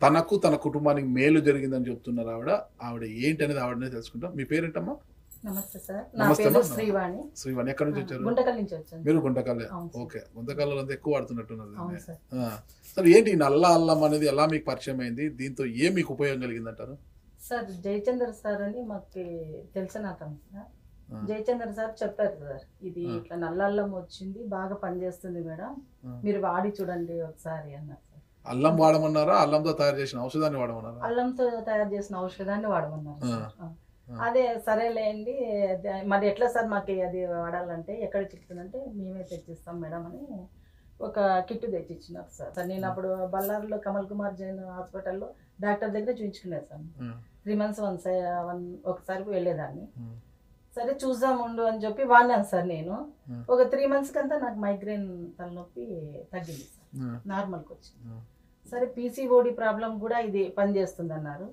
తనకు, తన కుటుంబానికి మేలు జరిగిందని చెప్తున్నారు ఆవిడ. ఆవిడ ఏంటనేది ఆవిడనే తెలుసుకుంటాం. మీ పేరేంటమ్మా? నమస్తే సార్. నా నమస్తే పేరు అమ్మా. శ్రీవాణి. శ్రీవాణి ఎక్కడి నుంచి వచ్చారు? గుంటకల్ నుంచి వచ్చాను. మీరు గుంటకల్లే. అవును సార్. ఓకే. గుంటకల్లలో అంతా ఎక్కువ వాడుతున్నట్టున్నారు అవును దీన్ని. సార్. ఆ! సరే ఏంటి ఈ నల్ల అల్లం అనేది ఎలా మీకు పరిచయం అయింది? దీంతో ఏం మీకు ఉపయోగం కలిగిందంటారు? సార్ జయచంద్ర సార్ అని మాకు తెలిసిన అతను సార్. ఆ! జయచంద్ర సార్ చెప్పారు సార్. ఇది ఆ! ఇట్లా నల్ల అల్లం వచ్చింది, బాగా పనిచేస్తుంది మేడం, ఆ! మీరు వాడి చూడండి ఒకసారి అన్నారు సార్. అల్లం వాడమన్నారా? అల్లంతో తయారు చేసిన ఔషధాన్ని వాడమన్నారా? అల్లంతో తయారు చేసిన ఔషధాన్ని వాడమన్నారు ఆ! సార్. ఆ. ఆ! అదే సరేలేండి. మరి ఎట్లా సార్ మాకు అది వాడాలంటే ఎక్కడ చిక్కుతుందంటే మేమే తెచ్చిస్తాం మేడం అని ఒక కిట్ తెచ్చిచ్చినారు సార్. నేను అప్పుడు బళ్ళారిలో కమల్ కుమార్ జైన్ హాస్పిటల్లో డాక్టర్ దగ్గర చూపించుకునేది సార్. హ్మ్. 3 months ఒకసారి వెళ్ళేదాన్ని. హ్మ్. సరే చూద్దాం ఉండు అని చెప్పి వాడినాను సార్ నేను. హ్మ్. ఒక 3 months కంతా నాకు మైగ్రేన్ తలనొప్పి తగ్గింది సార్, హ్మ్. నార్మల్కి వచ్చింది. హ్మ్. సరే పీసీఓడి ప్రాబ్లం కూడా ఇది పనిచేస్తుంది అన్నారు.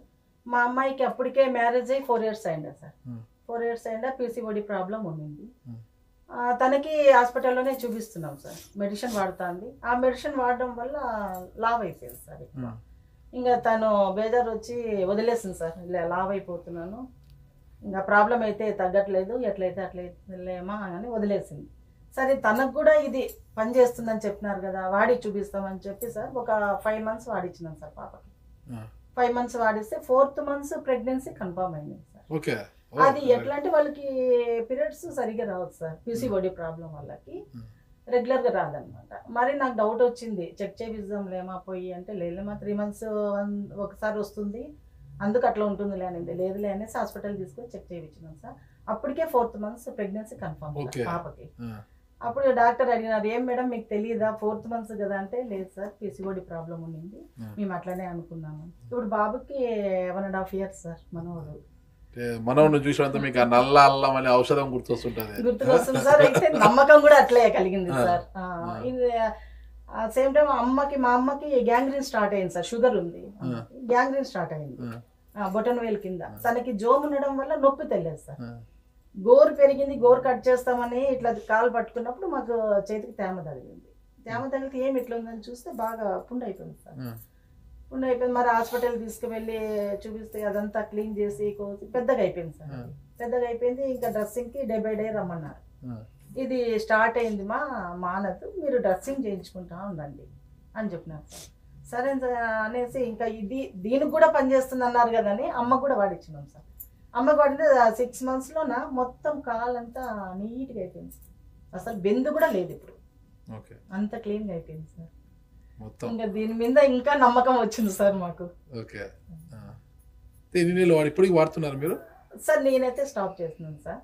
మా అమ్మాయికి అప్పటికే మ్యారేజ్ అయ్యి 4 years అయిందా సార్. హ్మ్. 4 years అయిందా పీసీఓడి ప్రాబ్లం ఉండింది. హ్మ్. తనకి హాస్పిటల్లోనే చూపిస్తున్నాం సార్. మెడిసిన్ వాడుతుంది. ఆ మెడిసిన్ వాడడం వల్ల లావ్ అయిపోయింది సార్ ఎక్కువ. హ్మ్. ఇంకా తను బేజారు వచ్చి వదిలేసింది సార్. ఇలా లావ్ అయిపోతున్నాను, ఇంకా ప్రాబ్లం అయితే తగ్గట్లేదు, ఎట్లయితే అట్లయితేలేమా అని వదిలేసింది. సరే తనకు కూడా ఇది పని చేస్తుందని చెప్పినారు కదా, వాడి చూపిస్తామని చెప్పి సార్ ఒక 5 months వాడిచ్చినాం సార్ పాపకి. ఆ! 5 months వాడిస్తే 4th month pregnancy confirm అయింది సార్. ఓకే. అది ఎట్లా అంటే వాళ్ళకి పీరియడ్స్ సరిగ్గా రావచ్చు సార్. పీసీఓడి ప్రాబ్లం వాళ్ళకి హ్మ్. రెగ్యులర్గా రాదనమాట. మరి నాకు డౌట్ వచ్చింది, చెక్ చేపిద్దాంలేమా పోయి అంటే, లేదమ్మా 3 months ఒకసారి వస్తుంది, అందుకు అట్లా ఉంటుందిలే అనింది. లేదులే అనేసి హాస్పిటల్ తీసుకొని చెక్ చేయించినాం సార్. అప్పటికే 4th month pregnancy confirm okay. పాపకి. ఆ! అప్పుడు డాక్టర్ అడిగినారు, ఏం మేడం మీకు తెలియదా 4th month కదా అంటే, లేదు సార్ పీసీఓడి ప్రాబ్లం ఉండింది, ఆ! మేము అట్లనే అనుకున్నాము. ఇప్పుడు బాబుకి 1.5 years సార్ మనోడు. మనోడిని చూసినంత మీకు ఆ నల్ల అల్లం అనే ఔషధం గుర్తొస్తుంటది. గుర్తుకొస్తుంది సార్. అయితే నమ్మకం కూడా అట్లే కలిగింది ఆ! సార్. ఆ! ఇది సేమ్ టైం మా అమ్మకి గ్యాంగ్రీన్ స్టార్ట్ అయింది సార్. షుగర్ ఉంది, గ్యాంగ్రీన్ స్టార్ట్ అయింది బొటన్ వేలు కింద. తనకి జోమ్ ఉండడం వల్ల నొప్పి తెలియదు సార్. ఆ! గోరు పెరిగింది, గోరు కట్ చేస్తామని ఇట్లా కాలు పట్టుకున్నప్పుడు మాకు చేతికి తేమ తగిలింది. తేమ తగిలితే ఏమి ఇట్లా ఉందని చూస్తే బాగా పుండు అయిపోయింది సార్. ఆ! పుండు అయిపోయింది. మరి హాస్పిటల్ తీసుకువెళ్ళి చూపిస్తే అదంతా క్లీన్ చేసి కోసి పెద్దగా అయిపోయింది సార్. ఆ! పెద్దగా అయిపోయింది. ఇంకా డ్రెస్సింగ్కి డే బై డే రమ్మన్నారు. ఆ! ఇది స్టార్ట్ అయింది మానదు, మీరు డ్రెస్సింగ్ చేయించుకుంటా ఉండండి అని చెప్పినారు సార్. సరే అనేసి ఇంకా దీనికి కూడా పనిచేస్తుంది అన్నారు కదని అమ్మ కూడా వాడిచ్చినాం సార్. అమ్మకి వాడితే 6 monthsలోన మొత్తం కాలంతా నీట్గా అయిపోయింది సార్. అసలు బెందు కూడా లేదు ఇప్పుడు, ఓకే. అంత క్లీన్గా అయిపోయింది సార్. మొత్తం. ఇంకా దీని మీద ఇంకా నమ్మకం వచ్చింది సార్ మాకు. ఓకే. ఆ! ఎన్ని నెలలు ఇప్పటికి వాడుతున్నారు మీరు? సార్ నేనైతే స్టాప్ చేస్తున్నాను సార్.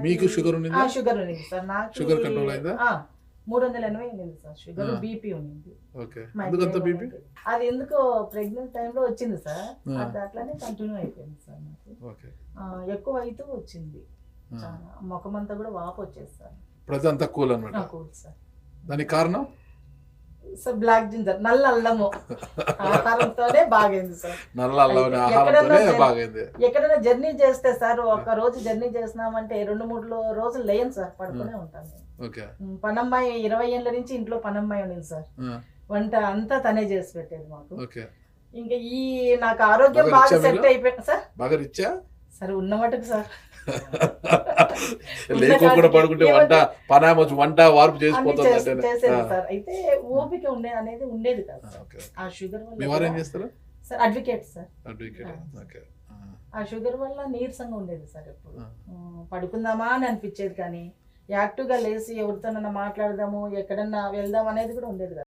మీకు షుగర్ ఉండిందా? షుగర్ ఉంది సార్. నాకు షుగర్ కంట్రోల్ అయిందా? 380 ఉంది సార్ షుగర్. బీపీ ఉంది. ఓకే. ఎందుకంత బీపీ? అది ఎందుకో ప్రెగ్నెంట్ టైంలో వచ్చింది సార్. ఆ! అది అట్లానే కంటిన్యూ అయిపోయింది సార్ నాకు. ఓకే. ఎక్కువ అవుతూ వచ్చింది. ఆ! చాలా ముఖం అంతా కూడా వాపు వచ్చేది సార్. ప్రజంతా కూల్ అన్నమాట. నాకు సార్. దానికి కారణం? సార్ బ్లాక్ జింజర్, నల్ల అల్లము ఆహారంతోనే బాగైంది సార్. నల్ల అల్లం అనే ఆహారంతోనే బాగైంది. ఎక్కడైనా జర్నీ చేస్తే సార్, ఒక రోజు జర్నీ చేసినామంటే 2-3 రోజులు లేను సార్, పడుకునే ఉంటాను నేను. ఓకే. పనమ్మాయి 20 ఏళ్ళ నుంచి ఇంట్లో పనమ్మాయి ఉండింది సార్. ఆ! వంట అంతా తనే చేసి పెట్టేది మాకు. ఓకే. ఇంకా నాకు ఆరోగ్యం బాగా బాగా రిచ్చా సెట్ మీరు? అయిపోయింది సార్. బాగా రిచ్చా? సరే ఉన్న మటుకు సార్. లేకోకుండా పడుకుంటే వంట వార్పు అన్ని చేసిపోతుంది అంటే. చేసేది సార్. అయితే ఓపిక అనేది ఉండేది కాదు సార్. ఓకే. ఆ షుగర్ మీ వల్ల వారు ఏం కూడా- చేస్తారు? Sir advocate sir. Advocate. Okay. ఆ! ఆ షుగర్ వల్ల నీరసంగా ఉండేది సార్ ఎప్పుడు. ఆ! పడుకుందామా అని అనిపించేది, కానీ యాక్టివ్గా లేచి ఎవరితోనన్నా మాట్లాడదాము, ఎక్కడన్నా వెళ్దాం అనేది కూడా ఉండేది కాదు.